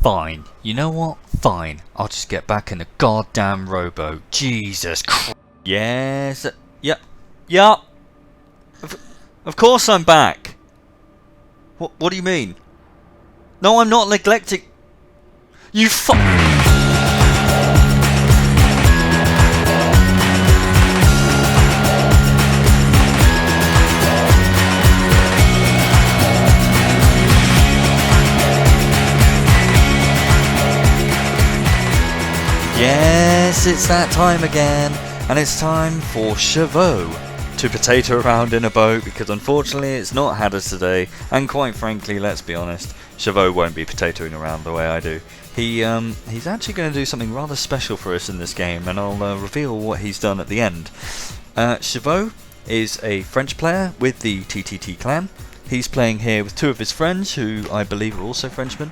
Fine. You know what? Fine. I'll just get back in the goddamn rowboat. Jesus Christ. Yes. Yep. Yep. Of course I'm back. What do you mean? No, I'm not neglecting. You Yes, it's that time again, and it's time for Cheveu to potato around in a boat, because unfortunately it's not had us today, and quite frankly, let's be honest, Cheveu won't be potatoing around the way I do. He's actually going to do something rather special for us in this game, and I'll reveal what he's done at the end. Cheveu is a French player with the TTT clan. He's playing here with two of his friends, who I believe are also Frenchmen.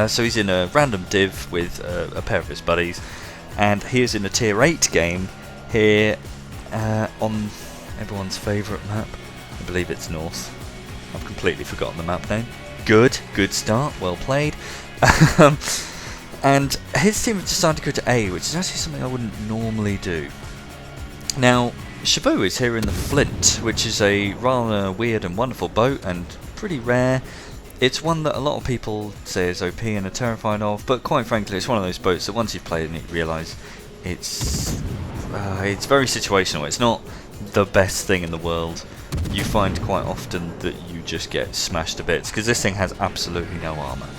So he's in a random div with a pair of his buddies, and he is in a tier 8 game here on everyone's favourite map. I believe it's North. I've completely forgotten the map name. Good start, well played. And his team have decided to go to A, which is actually something I wouldn't normally do. Now, Cheveu is here in the Flint, which is a rather weird and wonderful boat, and pretty rare. It's one that a lot of people say is OP and are terrified of, but quite frankly it's one of those boats that once you've played it you realise it's very situational. It's not the best thing in the world. You find quite often that you just get smashed to bits, because this thing has absolutely no armour.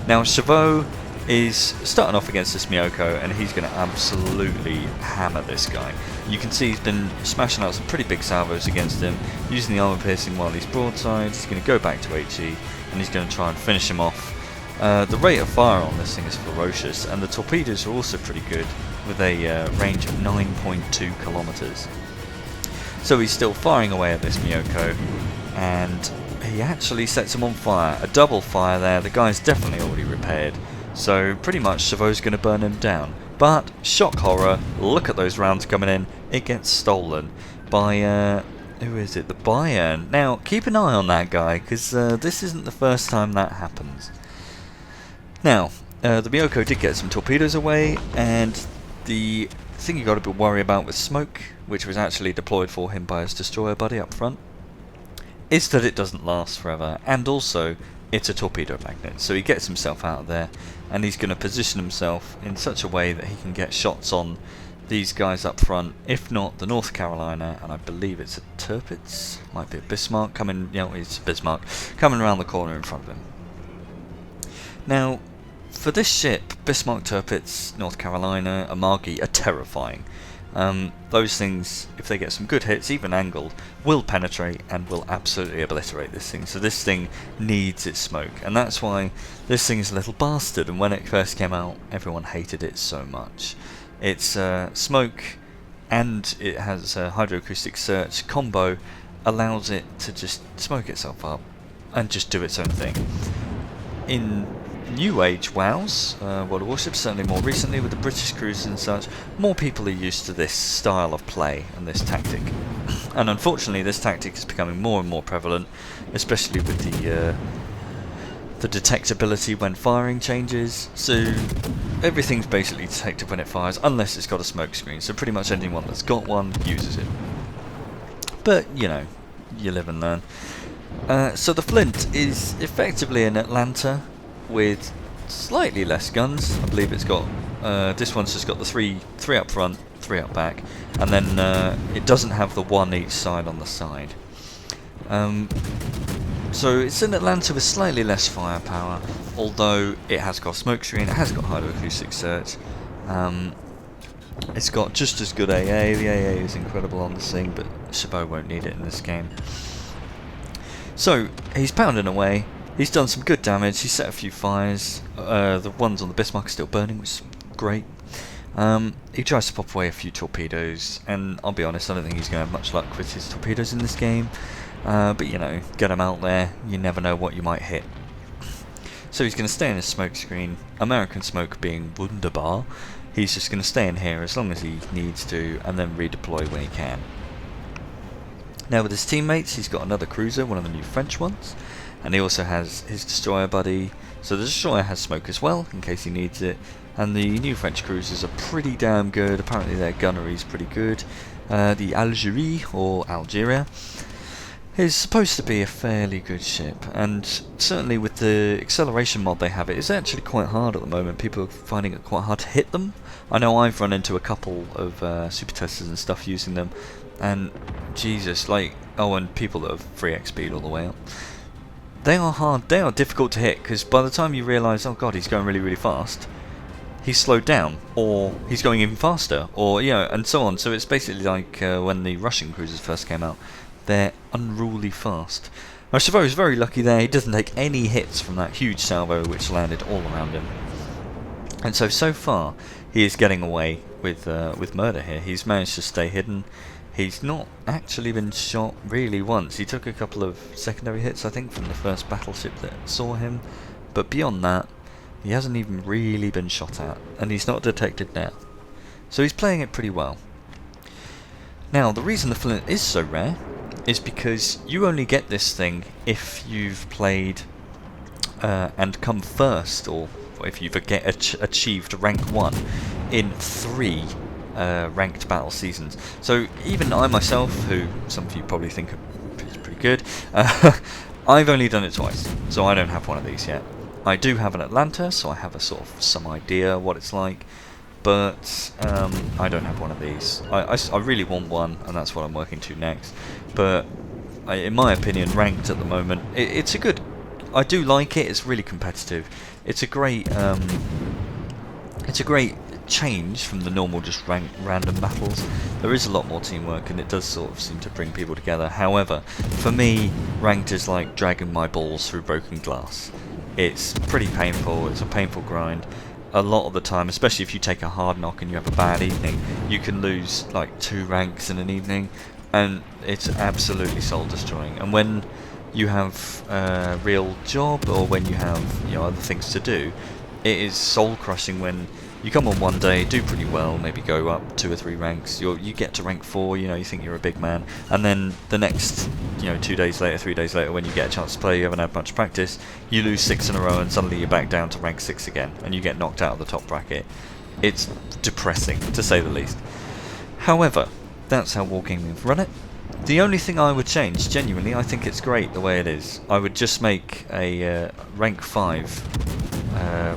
Now Cheveu is starting off against this Miyoko, and he's going to absolutely hammer this guy. You can see he's been smashing out some pretty big salvos against him, using the armor piercing while he's broadside. He's going to go back to HE, and he's going to try and finish him off. The rate of fire on this thing is ferocious, and the torpedoes are also pretty good, with a range of 9.2 kilometers. So he's still firing away at this Miyoko, and he actually sets him on fire. A double fire there. The guy's definitely already repaired. So pretty much Cheveu's going to burn him down. But, shock horror, look at those rounds coming in. It gets stolen by, who is it? The Bayern. Now, keep an eye on that guy, because this isn't the first time that happens. Now, the Miyoko did get some torpedoes away, and the thing you got to be worried about with smoke, which was actually deployed for him by his destroyer buddy up front, is that it doesn't last forever, and also it's a torpedo magnet, so he gets himself out of there, and he's going to position himself in such a way that he can get shots on these guys up front, if not the North Carolina, and I believe it's a Tirpitz, might be a Bismarck coming, it's a Bismarck, coming around the corner in front of him. Now, for this ship, Bismarck, Tirpitz, North Carolina, Amagi are terrifying. Those things, if they get some good hits, even angled, will penetrate and will absolutely obliterate this thing. So this thing needs its smoke, and that's why this thing is a little bastard, and when it first came out everyone hated it so much. It's smoke, and it has a hydroacoustic search combo, allows it to just smoke itself up and just do its own thing. In New Age WoWs, World of Warships, certainly more recently with the British cruisers and such, more people are used to this style of play and this tactic. And unfortunately this tactic is becoming more and more prevalent, especially with the detectability when firing changes. So everything's basically detected when it fires, unless it's got a smoke screen, so pretty much anyone that's got one uses it. But, you live and learn. So the Flint is effectively an Atlanta with slightly less guns. I believe it's got this one's just got the three up front, 3 up back, and then it doesn't have the 1 each side on the side. So it's an Atlanta with slightly less firepower, although it has got smoke screen, it has got hydroacoustic search, it's got just as good AA. The AA is incredible on this thing, but Cheveu won't need it in this game. So he's pounding away. He's done some good damage, he's set a few fires, the ones on the Bismarck are still burning, which is great. He tries to pop away a few torpedoes, and I'll be honest, I don't think he's going to have much luck with his torpedoes in this game. But get them out there, you never know what you might hit. So he's going to stay in his smoke screen, American smoke being wunderbar. He's just going to stay in here as long as he needs to, and then redeploy when he can. Now with his teammates, he's got another cruiser, one of the new French ones. and he also has his destroyer buddy. So the destroyer has smoke as well, in case he needs it. And the new French cruisers are pretty damn good. Apparently their gunnery is pretty good. The Algérie, or Algeria, is supposed to be a fairly good ship, and certainly with the acceleration mod they have, it is actually quite hard at the moment. People are finding it quite hard to hit them. I know I've run into a couple of super testers and stuff using them, and Jesus, like, oh, and people that have 3x speed all the way up. They are hard, they are difficult to hit, because by the time you realise, oh god, he's going really, really fast, he's slowed down, or he's going even faster, or, you know, and so on. So it's basically like when the Russian cruisers first came out. They're unruly fast. Now Cheveu is very lucky there. He doesn't take any hits from that huge salvo which landed all around him. And so far, he is getting away with murder here. He's managed to stay hidden. He's not actually been shot really once. He took a couple of secondary hits, I think, from the first battleship that saw him. But beyond that, he hasn't even really been shot at. And he's not detected now. So he's playing it pretty well. Now, the reason the Flint is so rare is because you only get this thing if you've played and come first, or if you've achieved rank 1 in 3 ranked battle seasons. So even I myself, who some of you probably think is pretty good, I've only done it twice, so I don't have one of these yet. I do have an Atlanta, so I have a sort of some idea what it's like, but I don't have one of these. I really want one, and that's what I'm working to next. But in my opinion, ranked at the moment, it's a good. I do like it. It's really competitive. It's a great change from the normal just random battles. There is a lot more teamwork, and it does sort of seem to bring people together. However, for me, ranked is like dragging my balls through broken glass. It's pretty painful. It's a painful grind. A lot of the time, especially if you take a hard knock and you have a bad evening, you can lose like 2 ranks in an evening, and it's absolutely soul destroying. And when you have a real job, or when you have, you know, other things to do, it is soul crushing when you come on one day, do pretty well, maybe go up 2 or 3 ranks, you get to rank 4, you know, you think you're a big man, and then the next, you know, 2 days later, 3 days later, when you get a chance to play, you haven't had much practice, you lose 6 in a row, and suddenly you're back down to rank 6 again, and you get knocked out of the top bracket. It's depressing, to say the least. However, that's how Wargaming run it. The only thing I would change, genuinely, I think it's great the way it is. I would just make a rank 5.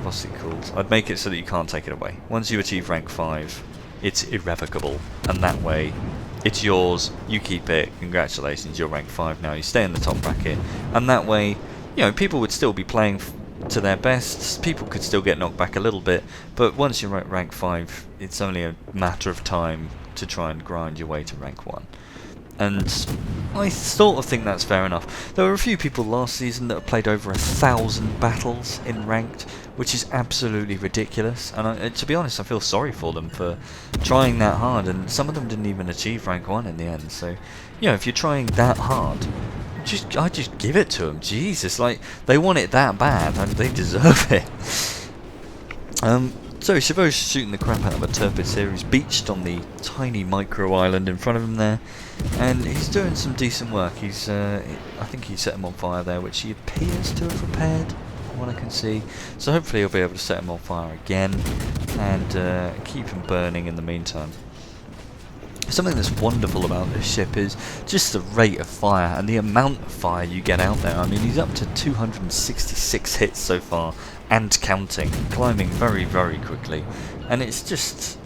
What's it called? I'd make it so that you can't take it away. Once you achieve rank 5, it's irrevocable, and that way, it's yours, you keep it, congratulations, you're rank 5 now, you stay in the top bracket, and that way, you know, people would still be playing to their best, people could still get knocked back a little bit, but once you're at rank 5, it's only a matter of time to try and grind your way to rank 1. And I sort of think that's fair enough. There were a few people last season that have played over 1,000 battles in ranked, which is absolutely ridiculous. And to be honest, I feel sorry for them for trying that hard, and some of them didn't even achieve rank 1 in the end. So, you know, if you're trying that hard, I just give it to them. Jesus, like, they want it that bad, and they deserve it. So Cheveu's shooting the crap out of a Turpid here. He's beached on the tiny micro island in front of him there, and he's doing some decent work. He's, I think he set him on fire there, which he appears to have repaired, from what I can see. So hopefully he'll be able to set him on fire again, and keep him burning in the meantime. Something that's wonderful about this ship is just the rate of fire and the amount of fire you get out there. I mean, he's up to 266 hits so far, and counting, climbing very, very quickly. And it's just,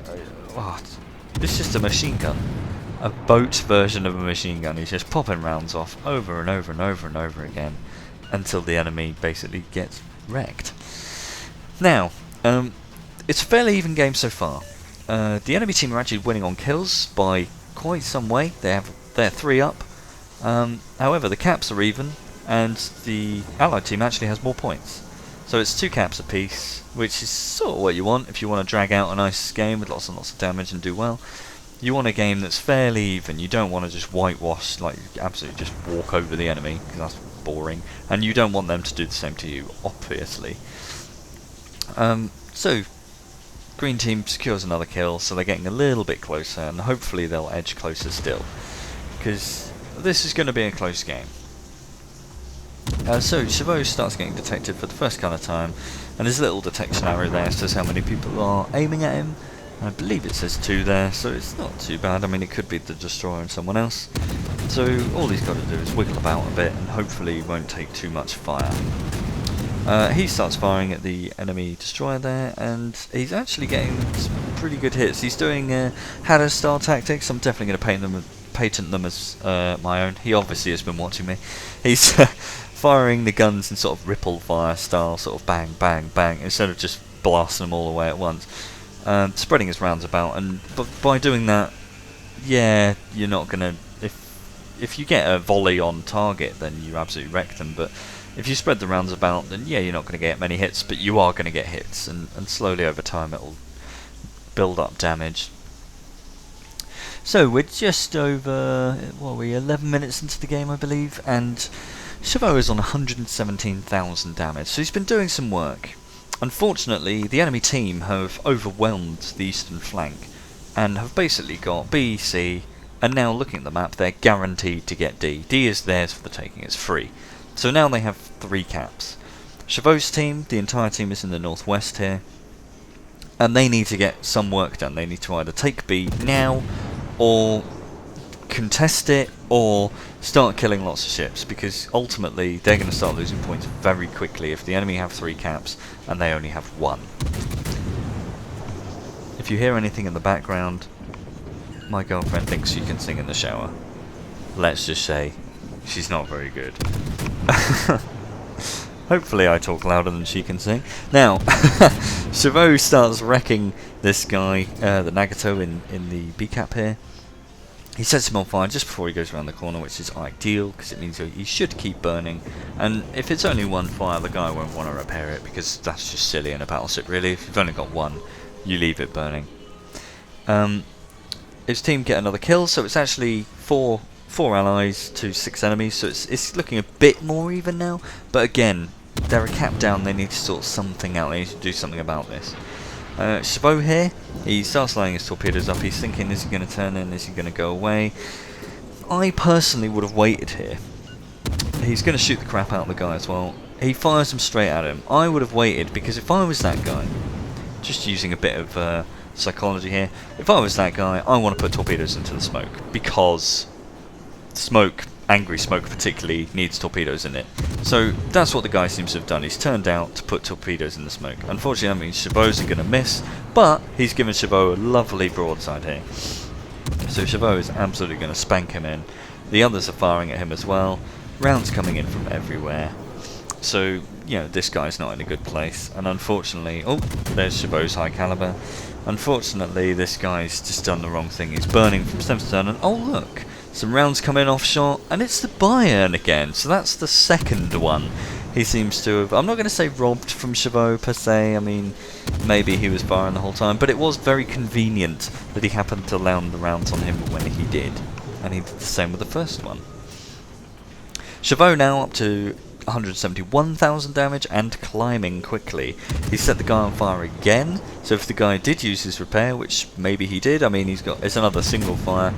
it's just a machine gun. A boat version of a machine gun. He's just popping rounds off over and over and over and over again, until the enemy basically gets wrecked. Now, it's a fairly even game so far. The enemy team are actually winning on kills by quite some way. They're 3 up. However, the caps are even, and the allied team actually has more points. So it's 2 caps apiece, which is sort of what you want if you want to drag out a nice game with lots and lots of damage and do well. You want a game that's fairly even. You don't want to just whitewash, like absolutely just walk over the enemy, because that's boring. And you don't want them to do the same to you, obviously. So green team secures another kill, so they're getting a little bit closer, and hopefully they'll edge closer still, because this is going to be a close game. So Cheveu starts getting detected for the first kind of time, and his little detection arrow there says how many people are aiming at him. I believe it says 2 there, so it's not too bad. I mean, it could be the destroyer and someone else. So all he's got to do is wiggle about a bit, and hopefully he won't take too much fire. He starts firing at the enemy destroyer there, and he's actually getting some pretty good hits. He's doing Hadder style tactics. I'm definitely going to patent them as my own. He obviously has been watching me. He's firing the guns in sort of ripple fire style, sort of bang, bang, bang, instead of just blasting them all away at once. Spreading his rounds about, and by doing that, yeah, you're not going to... If you get a volley on target, then you absolutely wreck them, but if you spread the rounds about, then yeah, you're not going to get many hits, but you are going to get hits, and slowly over time it'll build up damage. So we're just over, what are we, 11 minutes into the game, I believe, and Cheveu is on 117,000 damage, so he's been doing some work. Unfortunately, the enemy team have overwhelmed the eastern flank, and have basically got B, C, and now looking at the map, they're guaranteed to get D. D is theirs for the taking, it's free. So now they have 3 caps. Cheveu's team, the entire team is in the northwest here, and they need to get some work done. They need to either take B now, or contest it, or start killing lots of ships, because ultimately they're going to start losing points very quickly if the enemy have 3 caps and they only have 1. If you hear anything in the background, my girlfriend thinks she can sing in the shower. Let's just say she's not very good. Hopefully I talk louder than she can sing. Now, Cheveu starts wrecking this guy, the Nagato, in the B cap here. He sets him on fire just before he goes around the corner, which is ideal, because it means he should keep burning. And if it's only 1 fire, the guy won't want to repair it, because that's just silly in a battleship, really. If you've only got 1, you leave it burning. His team get another kill, so it's actually 4 allies to 6 enemies, so it's looking a bit more even now. But again, they're a cap down, they need to sort something out, they need to do something about this. Cheveu here, he starts laying his torpedoes up, he's thinking, is he going to turn in, is he going to go away? I personally would have waited here. He's going to shoot the crap out of the guy as well. He fires them straight at him. I would have waited, because if I was that guy, just using a bit of psychology here, if I was that guy, I want to put torpedoes into the smoke, because smoke, angry smoke particularly, needs torpedoes in it. So that's what the guy seems to have done. He's turned out to put torpedoes in the smoke. Unfortunately, that means Cheveu isn't going to miss, but he's given Cheveu a lovely broadside here. So Cheveu is absolutely going to spank him in. The others are firing at him as well. Rounds coming in from everywhere. So, you know, this guy's not in a good place. And unfortunately, oh, there's Cheveu's high caliber. Unfortunately, this guy's just done the wrong thing. He's burning from stem to stern, and oh look, some rounds come in off shot, and it's the Bayern again. So that's the second one he seems to have, I'm not going to say robbed from Cheveu per se, I mean, maybe he was firing the whole time, but it was very convenient that he happened to land the rounds on him when he did. And he did the same with the first one. Cheveu now up to 171,000 damage and climbing quickly. He set the guy on fire again, so if the guy did use his repair, which maybe he did, I mean, it's another single fire,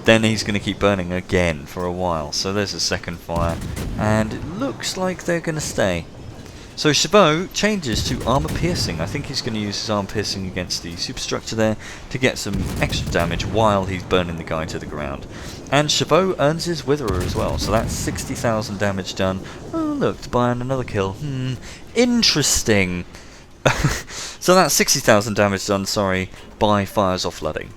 then he's going to keep burning again for a while. So there's a second fire, and it looks like they're going to stay. So Cheveu changes to armor piercing. I think he's going to use his armor piercing against the superstructure there to get some extra damage while he's burning the guy to the ground. And Cheveu earns his witherer as well, so that's 60,000 damage done. Oh look, to buy another kill. Interesting. So that's 60,000 damage done, sorry, by fires off flooding.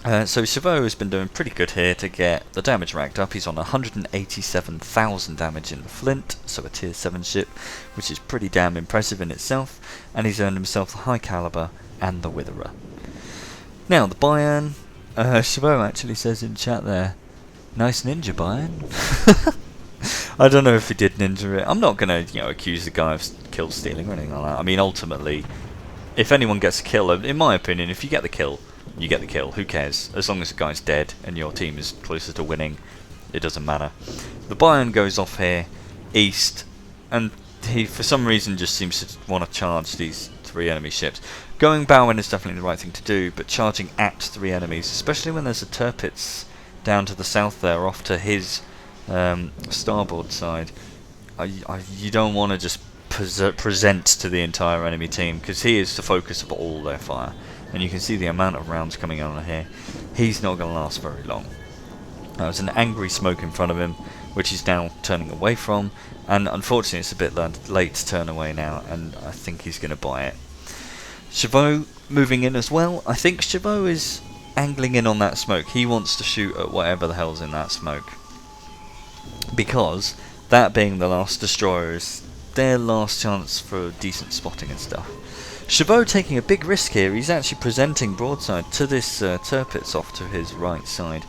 So Cheveu has been doing pretty good here to get the damage racked up. He's on 187,000 damage in the Flint, so a tier 7 ship, which is pretty damn impressive in itself, and he's earned himself the high caliber and the witherer. Now the Bayern, Cheveu actually says in chat there, nice ninja Bayern. I don't know if he did ninja it. I'm not going to accuse the guy of kill stealing or anything like that. I mean, ultimately, if anyone gets a kill, in my opinion, if you get the kill, you get the kill. Who cares? As long as the guy's dead and your team is closer to winning, it doesn't matter. The Bayern goes off here, east, and he for some reason just seems to want to charge these 3 enemy ships. Going bowing is definitely the right thing to do, but charging at 3 enemies, especially when there's a Tirpitz down to the south there, off to his starboard side, you don't want to just present to the entire enemy team, because he is the focus of all their fire, and you can see the amount of rounds coming out of here. He's not going to last very long. There's an angry smoke in front of him, which he's now turning away from, and unfortunately it's a bit late to turn away now, and I think he's going to buy it. Cheveu moving in as well. I think Cheveu is angling in on that smoke. He wants to shoot at whatever the hell's in that smoke, because that being the last destroyer is their last chance for decent spotting and stuff. Cheveu taking a big risk here. He's actually presenting broadside to this Tirpitz off to his right side.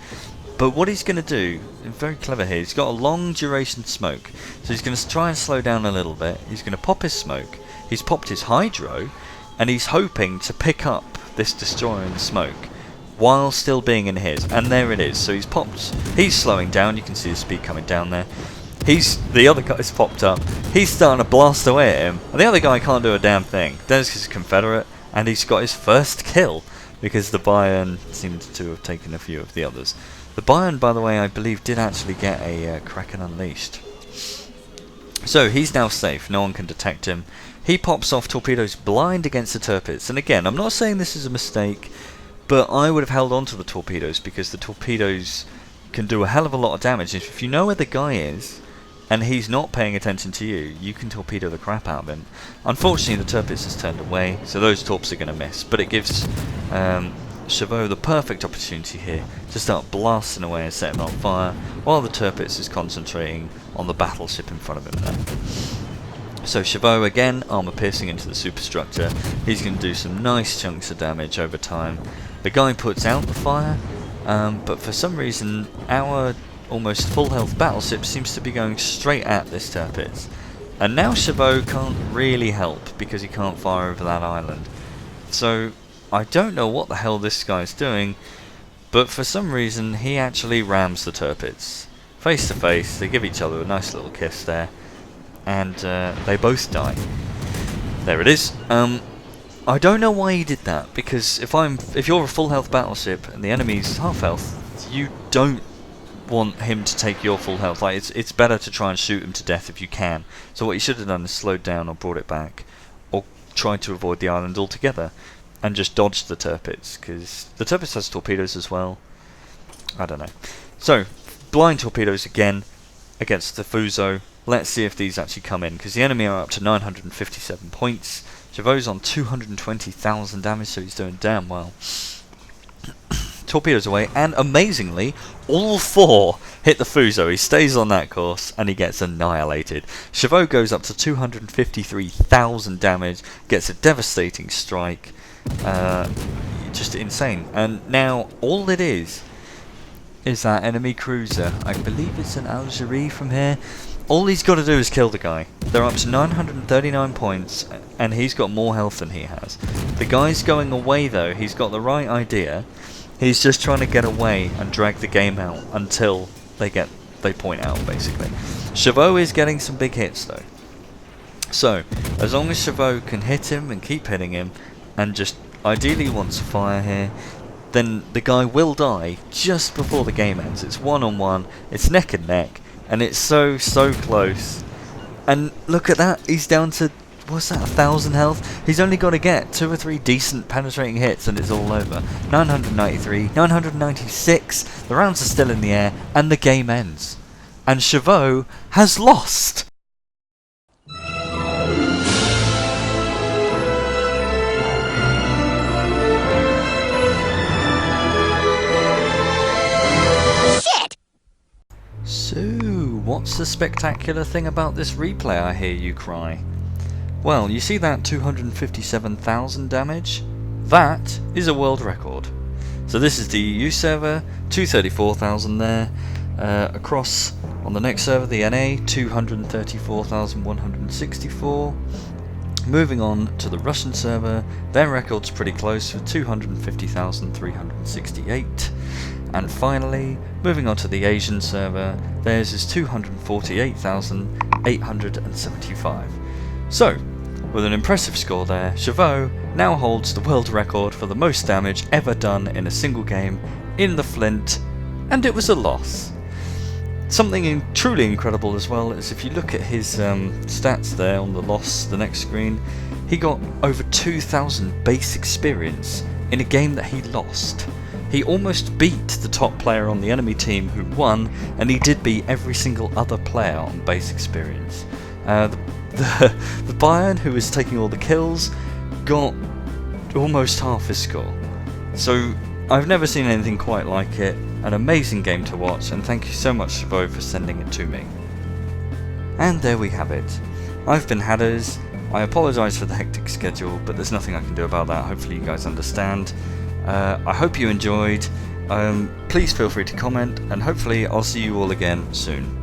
But what he's going to do, very clever here, he's got a long duration smoke, so he's going to try and slow down a little bit. He's going to pop his smoke, he's popped his hydro, and he's hoping to pick up this destroyer in the smoke while still being in his, and there it is. So he's popped, he's slowing down, you can see the speed coming down there. The other guy's popped up, he's starting to blast away at him, and the other guy can't do a damn thing. There's his Confederate, and he's got his first kill, because the Bayern seemed to have taken a few of the others. The Bayern, by the way, I believe did actually get a Kraken Unleashed. So he's now safe, no one can detect him. He pops off torpedoes blind against the Tirpitz, and again, I'm not saying this is a mistake, but I would have held on to the torpedoes, because the torpedoes can do a hell of a lot of damage. If you know where the guy is, and he's not paying attention to you, you can torpedo the crap out of him. Unfortunately, the Tirpitz has turned away, so those torps are going to miss, but it gives Cheveu the perfect opportunity here to start blasting away and setting him on fire, while the Tirpitz is concentrating on the battleship in front of him there. So Cheveu again, armor piercing into the superstructure. He's going to do some nice chunks of damage over time. The guy puts out the fire, but for some reason our almost full health battleship seems to be going straight at this Tirpitz. And now Cheveu can't really help, because he can't fire over that island. So I don't know what the hell this guy's doing, but for some reason he actually rams the Tirpitz. Face to face, they give each other a nice little kiss there, and they both die. There it is. I don't know why he did that, because if you're a full health battleship and the enemy's half health, you don't want him to take your full health. Like, it's better to try and shoot him to death if you can. So what you should have done is slowed down or brought it back, or tried to avoid the island altogether and just dodged the Tirpitz, because the Tirpitz has torpedoes as well. I don't know. So blind torpedoes again against the Fuso. Let's see if these actually come in, because the enemy are up to 957 points. Cheveu's on 220,000 damage, so he's doing damn well. Torpedoes away, and amazingly, all four hit the Fuso. He stays on that course, and he gets annihilated. Cheveu goes up to 253,000 damage, gets a devastating strike. Just insane. And now, all it is that enemy cruiser. I believe it's an Algerie from here. All he's got to do is kill the guy. They're up to 939 points, and he's got more health than he has. The guy's going away, though. He's got the right idea. He's just trying to get away and drag the game out until they point out, basically. Cheveu is getting some big hits, though. So, as long as Cheveu can hit him and keep hitting him, and just ideally wants to fire here, then the guy will die just before the game ends. It's one-on-one, it's neck and neck, and it's so close. And look at that, he's down to, what's that, 1,000 health? He's only got to get 2 or 3 decent penetrating hits and it's all over. 993, 996, the rounds are still in the air, and the game ends. And Cheveu has lost! So, what's the spectacular thing about this replay, I hear you cry? Well, you see that 257,000 damage? That is a world record. So this is the EU server, 234,000 there. Across on the next server, the NA, 234,164. Moving on to the Russian server, their record's pretty close with 250,368. And finally, moving on to the Asian server, theirs is 248,875. So, with an impressive score there, Cheveu now holds the world record for the most damage ever done in a single game in the Flint, and it was a loss. Something truly incredible as well is if you look at his stats there on the next screen, he got over 2,000 base experience in a game that he lost. He almost beat the top player on the enemy team who won, and he did beat every single other player on base experience. The Bayern, who was taking all the kills, got almost half his score. So I've never seen anything quite like it. An amazing game to watch, and thank you so much, Cheveu, for sending it to me. And there we have it. I've been Hadders. I apologise for the hectic schedule, but there's nothing I can do about that. Hopefully you guys understand. I hope you enjoyed. Please feel free to comment, and hopefully I'll see you all again soon.